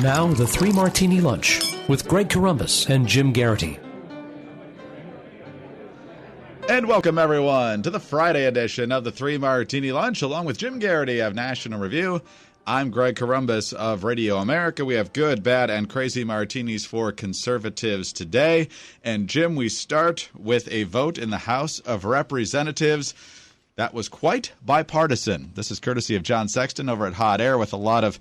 Now, the Three Martini Lunch with Greg Corombos and Jim Garrity. And welcome, everyone, to the Friday edition of the Three Martini Lunch, along with Jim Garrity of National Review. I'm Greg Corombos of Radio America. We have good, bad, and crazy martinis for conservatives today. And, Jim, we start with a vote in the House of Representatives that was quite bipartisan. This is courtesy of John Sexton over at Hot Air, with a lot of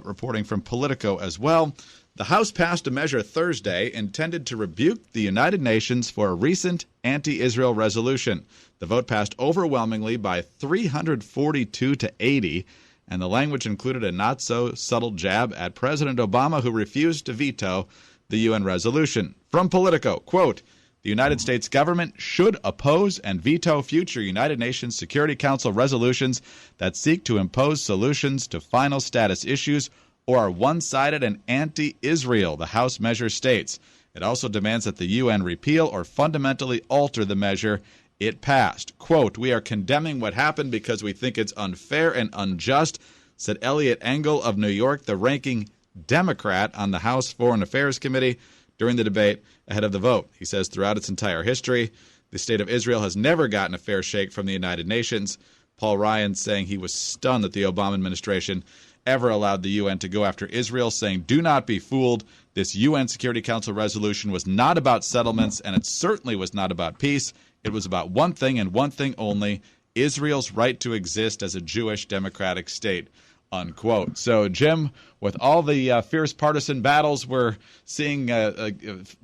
reporting from Politico as well. The House passed a measure Thursday intended to rebuke the United Nations for a recent anti-Israel resolution. The vote passed overwhelmingly by 342 to 80, and the language included a not-so-subtle jab at President Obama, who refused to veto the UN resolution. From Politico, quote, "The United States government should oppose and veto future United Nations Security Council resolutions that seek to impose solutions to final status issues or are one-sided and anti-Israel," the House measure states. It also demands that the UN repeal or fundamentally alter the measure it passed. Quote, "We are condemning what happened because we think it's unfair and unjust," said Elliot Engel of New York, the ranking Democrat on the House Foreign Affairs Committee, during the debate ahead of the vote. He says throughout its entire history, the state of Israel has never gotten a fair shake from the United Nations. Paul Ryan saying he was stunned that the Obama administration ever allowed the UN to go after Israel, saying, "Do not be fooled. This UN Security Council resolution was not about settlements, and it certainly was not about peace. It was about one thing and one thing only, Israel's right to exist as a Jewish democratic state," unquote. So, Jim, with all the fierce partisan battles we're seeing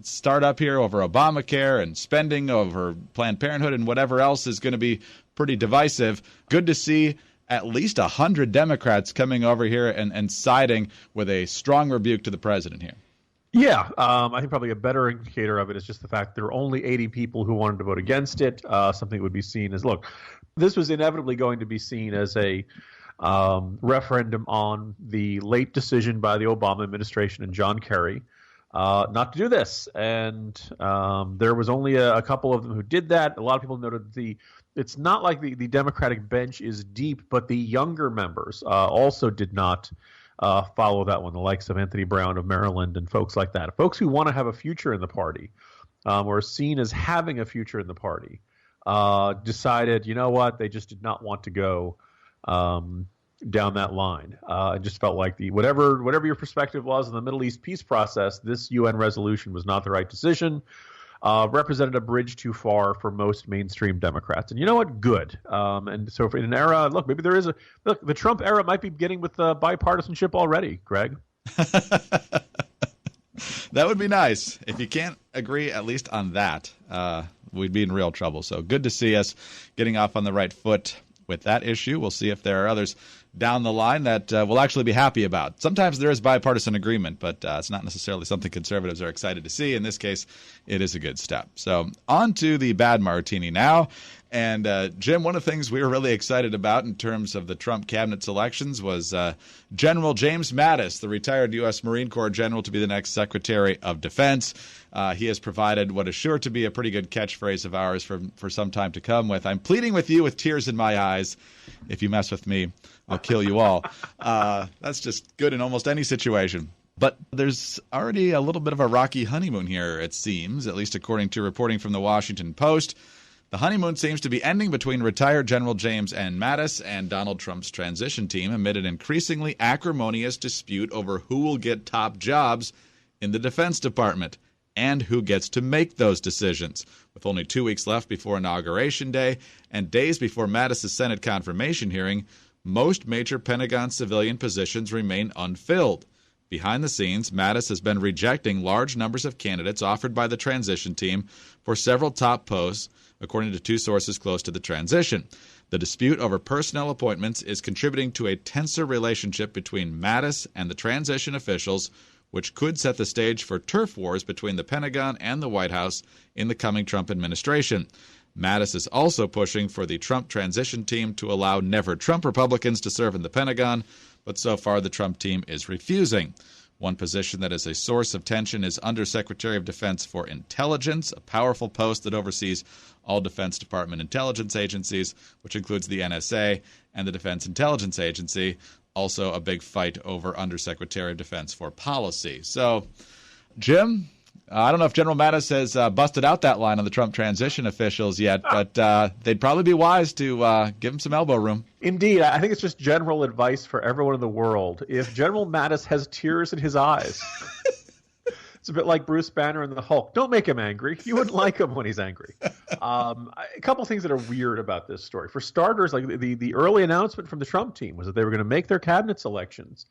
start up here over Obamacare and spending over Planned Parenthood and whatever else is going to be pretty divisive, good to see at least 100 Democrats coming over here and siding with a strong rebuke to the president here. Yeah, I think probably a better indicator of it is just the fact there were only 80 people who wanted to vote against it, something that would be seen as, look, this was inevitably going to be seen as a referendum on the late decision by the Obama administration and John Kerry not to do this. And there was only a couple of them who did that. A lot of people noted it's not like the Democratic bench is deep, but the younger members also did not follow that one, the likes of Anthony Brown of Maryland and folks like that. Folks who want to have a future in the party or are seen as having a future in the party decided, you know what, they just did not want to go down that line. It just felt like whatever your perspective was on the Middle East peace process, this UN resolution was not the right decision. Represented a bridge too far for most mainstream Democrats. And you know what? Good. And so in an era, look, maybe there is the Trump era might be beginning with bipartisanship already, Greg. That would be nice. If you can't agree at least on that, we'd be in real trouble. So good to see us getting off on the right foot with that issue. We'll see if there are others down the line that we'll actually be happy about. Sometimes there is bipartisan agreement, but it's not necessarily something conservatives are excited to see. In this case, it is a good step. So on to the bad martini now. And Jim, one of the things we were really excited about in terms of the Trump cabinet selections was General James Mattis, the retired U.S. Marine Corps general, to be the next Secretary of Defense. He has provided what is sure to be a pretty good catchphrase of ours for some time to come with, "I'm pleading with you with tears in my eyes. If you mess with me, I'll kill you all." That's just good in almost any situation. But there's already a little bit of a rocky honeymoon here, it seems, at least according to reporting from the Washington Post. The honeymoon seems to be ending between retired General James N. Mattis and Donald Trump's transition team amid an increasingly acrimonious dispute over who will get top jobs in the Defense Department and who gets to make those decisions. With only 2 weeks left before Inauguration Day and days before Mattis' Senate confirmation hearing, most major Pentagon civilian positions remain unfilled. Behind the scenes, Mattis has been rejecting large numbers of candidates offered by the transition team for several top posts, according to two sources close to the transition. The dispute over personnel appointments is contributing to a tenser relationship between Mattis and the transition officials, which could set the stage for turf wars between the Pentagon and the White House in the coming Trump administration. Mattis is also pushing for the Trump transition team to allow never-Trump Republicans to serve in the Pentagon, but so far the Trump team is refusing. One position that is a source of tension is Undersecretary of Defense for Intelligence, a powerful post that oversees all Defense Department intelligence agencies, which includes the NSA and the Defense Intelligence Agency. also a big fight over Undersecretary of Defense for Policy. So, Jim, I don't know if General Mattis has busted out that line on the Trump transition officials yet, but they'd probably be wise to give him some elbow room. Indeed. I think it's just general advice for everyone in the world. If General Mattis has tears in his eyes, it's a bit like Bruce Banner and the Hulk. Don't make him angry. You wouldn't like him when he's angry. A couple things that are weird about this story. For starters, like the early announcement from the Trump team was that they were going to make their cabinet selections.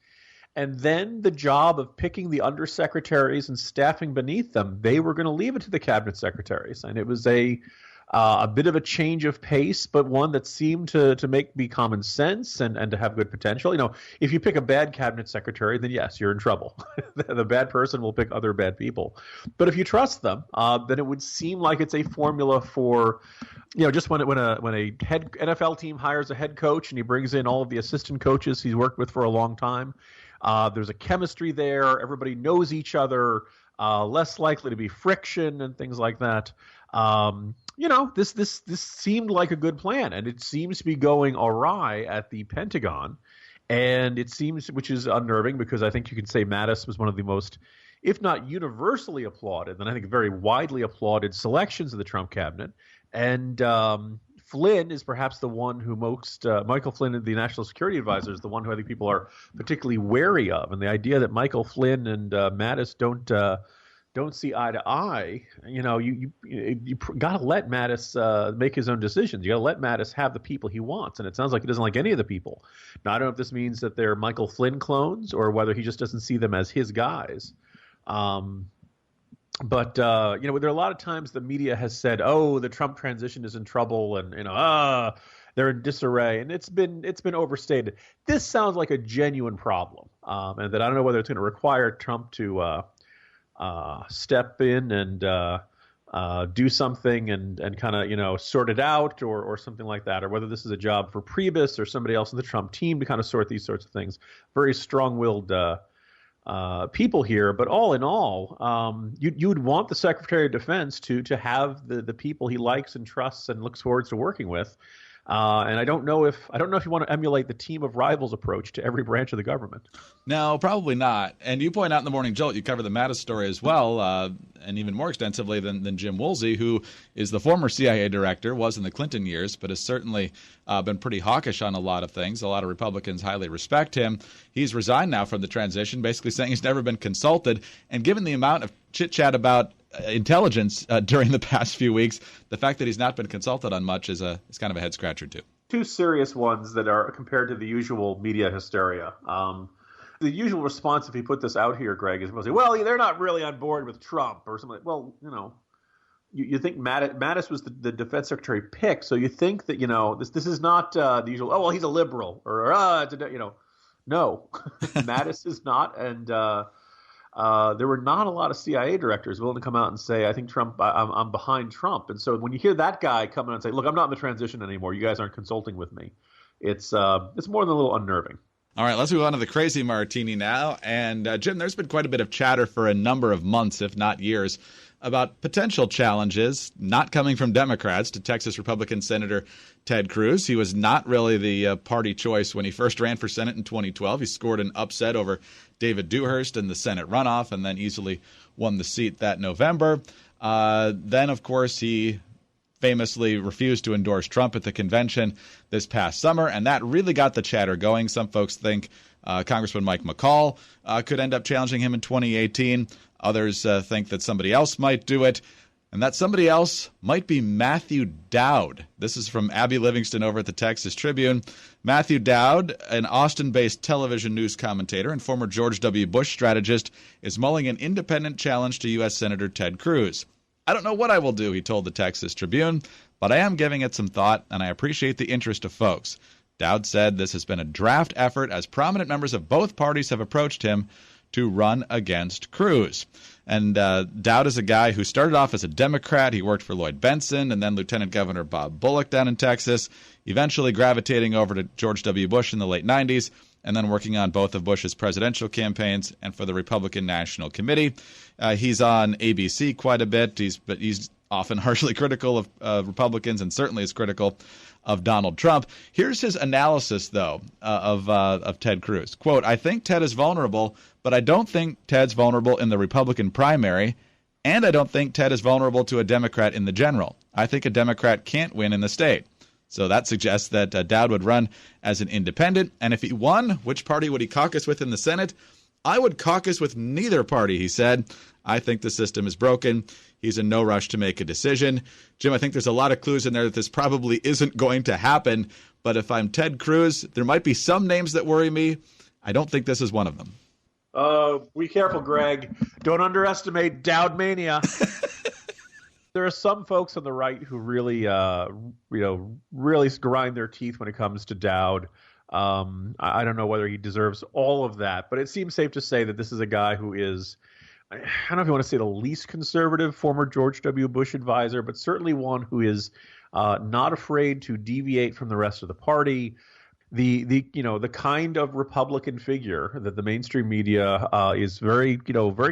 And then the job of picking the undersecretaries and staffing beneath them, they were going to leave it to the cabinet secretaries. And it was a bit of a change of pace, but one that seemed to be common sense and to have good potential. You know, if you pick a bad cabinet secretary, then yes, you're in trouble. The bad person will pick other bad people. But if you trust them, then it would seem like it's a formula for, you know, just when a head NFL team hires a head coach and he brings in all of the assistant coaches he's worked with for a long time. There's a chemistry there. Everybody knows each other. Less likely to be friction and things like that. You know, this seemed like a good plan, and it seems to be going awry at the Pentagon. And it seems, which is unnerving, because I think you can say Mattis was one of the most, if not universally applauded, then I think very widely applauded selections of the Trump cabinet. And Flynn is perhaps the one who most Michael Flynn, the National Security Advisor, is the one who I think people are particularly wary of. And the idea that Michael Flynn and Mattis don't see eye to eye, you know, you got to let Mattis make his own decisions. You got to let Mattis have the people he wants. And it sounds like he doesn't like any of the people. Now, I don't know if this means that they're Michael Flynn clones or whether he just doesn't see them as his guys. But you know, there are a lot of times the media has said, "Oh, the Trump transition is in trouble," and you know, they're in disarray, and it's been overstated. This sounds like a genuine problem, and that I don't know whether it's going to require Trump to step in and do something and kind of, you know, sort it out or something like that, or whether this is a job for Priebus or somebody else in the Trump team to kind of sort these sorts of things. Very strong-willed people here, but all in all, you would want the Secretary of Defense to have the people he likes and trusts and looks forward to working with. And I don't know if you want to emulate the team of rivals approach to every branch of the government. No, probably not. And you point out in the Morning Jolt, you cover the Mattis story as well, and even more extensively than Jim Woolsey, who is the former CIA director, was in the Clinton years, but has certainly been pretty hawkish on a lot of things. A lot of Republicans highly respect him. He's resigned now from the transition, basically saying he's never been consulted. And given the amount of chit-chat about intelligence during the past few weeks, the fact that he's not been consulted on much is kind of a head-scratcher, too. Two serious ones that are compared to the usual media hysteria. The usual response, if you put this out here, Greg, is mostly, well, they're not really on board with Trump or something. Well, you know, you think Mattis was the defense secretary pick, so you think that, you know, this is not the usual, oh, well, he's a liberal, or you know, no, Mattis is not, and there were not a lot of CIA directors willing to come out and say, I think I'm behind Trump. And so when you hear that guy come in and say, look, I'm not in the transition anymore, you guys aren't consulting with me, it's more than a little unnerving. All right, let's move on to the crazy martini now. And Jim, there's been quite a bit of chatter for a number of months, if not years, about potential challenges not coming from Democrats to Texas Republican Senator Ted Cruz. He was not really the party choice when he first ran for Senate in 2012. He scored an upset over David Dewhurst in the Senate runoff and then easily won the seat that November. Then, of course, he famously refused to endorse Trump at the convention this past summer, and that really got the chatter going. Some folks think Congressman Mike McCall could end up challenging him in 2018. Others think that somebody else might do it, and that somebody else might be Matthew Dowd. This is from Abby Livingston over at the Texas Tribune. Matthew Dowd, an Austin-based television news commentator and former George W. Bush strategist, is mulling an independent challenge to U.S. Senator Ted Cruz. I don't know what I will do, he told the Texas Tribune, but I am giving it some thought, and I appreciate the interest of folks. Dowd said this has been a draft effort as prominent members of both parties have approached him to run against Cruz. And Dowd is a guy who started off as a Democrat. He worked for Lloyd Bentsen and then Lieutenant Governor Bob Bullock down in Texas, eventually gravitating over to George W. Bush in the late 90s, and then working on both of Bush's presidential campaigns and for the Republican National Committee. He's on ABC quite a bit. He's often harshly critical of Republicans and certainly is critical of Donald Trump. Here's his analysis, though, of Ted Cruz. Quote, I think Ted is vulnerable, but I don't think Ted's vulnerable in the Republican primary, and I don't think Ted is vulnerable to a Democrat in the general. I think a Democrat can't win in the state. So that suggests that Dowd would run as an independent. And if he won, which party would he caucus with in the Senate? I would caucus with neither party, he said. I think the system is broken. He's in no rush to make a decision. Jim, I think there's a lot of clues in there that this probably isn't going to happen. But if I'm Ted Cruz, there might be some names that worry me. I don't think this is one of them. Be careful, Greg. Don't underestimate Dowd mania. There are some folks on the right who really, really grind their teeth when it comes to Dowd. I don't know whether he deserves all of that, but it seems safe to say that this is a guy who is, I don't know if you want to say the least conservative former George W. Bush advisor, but certainly one who is not afraid to deviate from the rest of the party. The kind of Republican figure that the mainstream media is very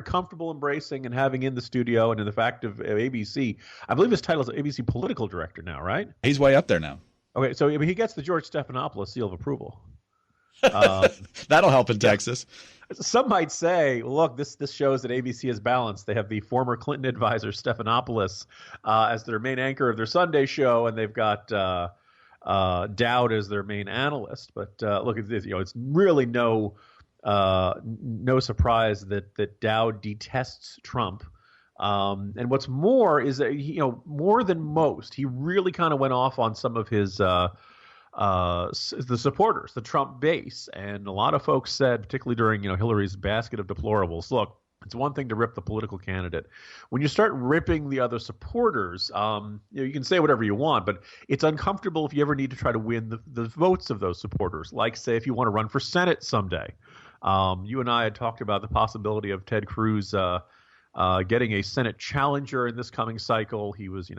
comfortable embracing and having in the studio, and in the fact of ABC. I believe his title is ABC political director now, right? He's way up there now. Okay, so he gets the George Stephanopoulos seal of approval. That'll help in Texas. Some might say, look, this shows that ABC is balanced. They have the former Clinton advisor Stephanopoulos as their main anchor of their Sunday show, and they've got Dowd as their main analyst. But look, it's really no surprise that Dowd detests Trump. And what's more is that more than most, he really kind of went off on some of his the supporters, the Trump base, and a lot of folks said, particularly during Hillary's basket of deplorables, look, it's one thing to rip the political candidate. When you start ripping the other supporters, you can say whatever you want, but it's uncomfortable if you ever need to try to win the votes of those supporters. Like, say, if you want to run for Senate someday. You and I had talked about the possibility of Ted Cruz getting a Senate challenger in this coming cycle. He was,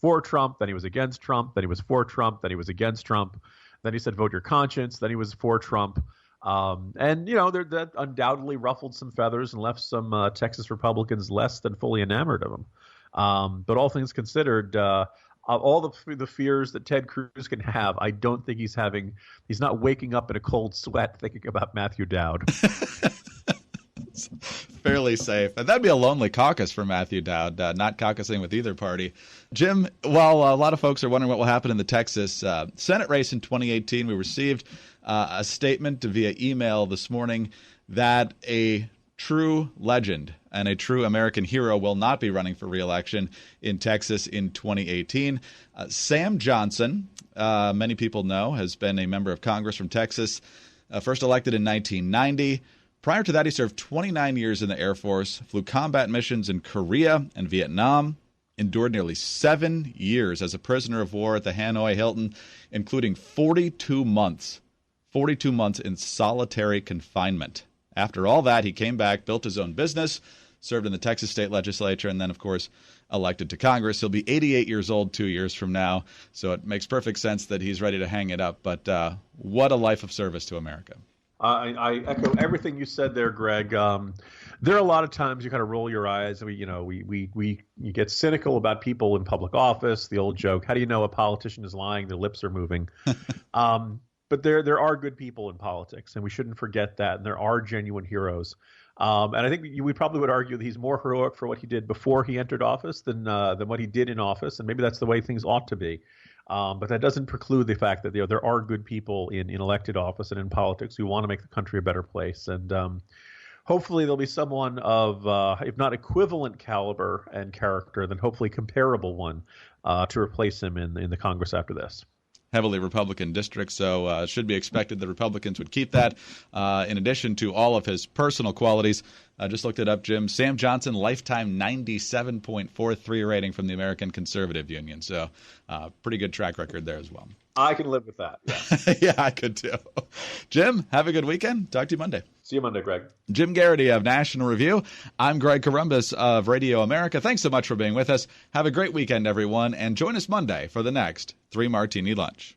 for Trump, then he was against Trump, then he was for Trump, then he was against Trump, then he said vote your conscience, then he was for Trump. That undoubtedly ruffled some feathers and left some Texas Republicans less than fully enamored of him. But all things considered, all the fears that Ted Cruz can have, I don't think he's not waking up in a cold sweat thinking about Matthew Dowd. Fairly safe. And that'd be a lonely caucus for Matthew Dowd, not caucusing with either party. Jim, while a lot of folks are wondering what will happen in the Texas Senate race in 2018, we received a statement via email this morning that a true legend and a true American hero will not be running for re-election in Texas in 2018. Sam Johnson, many people know, has been a member of Congress from Texas, first elected in 1990. Prior to that, he served 29 years in the Air Force, flew combat missions in Korea and Vietnam, endured nearly 7 years as a prisoner of war at the Hanoi Hilton, including 42 months in solitary confinement. After all that, he came back, built his own business, served in the Texas state legislature, and then, of course, elected to Congress. He'll be 88 years old 2 years from now, so it makes perfect sense that he's ready to hang it up. But what a life of service to America. I echo everything you said there, Greg. There are a lot of times you kind of roll your eyes. You get cynical about people in public office. The old joke: how do you know a politician is lying? Their lips are moving. But there are good people in politics, and we shouldn't forget that. And there are genuine heroes. And I think we probably would argue that he's more heroic for what he did before he entered office than what he did in office. And maybe that's the way things ought to be. But that doesn't preclude the fact that there are good people in elected office and in politics who want to make the country a better place. And hopefully there'll be someone of, if not equivalent caliber and character, then hopefully comparable one to replace him in the Congress after this. Heavily Republican district, so it should be expected the Republicans would keep that. In addition to all of his personal qualities, I just looked it up, Jim. Sam Johnson, lifetime 97.43 rating from the American Conservative Union. So pretty good track record there as well. I can live with that. Yeah, yeah, I could too. Jim, have a good weekend. Talk to you Monday. See you Monday, Greg. Jim Garrity of National Review. I'm Greg Corombos of Radio America. Thanks so much for being with us. Have a great weekend, everyone, and join us Monday for the next 3 Martini Lunch.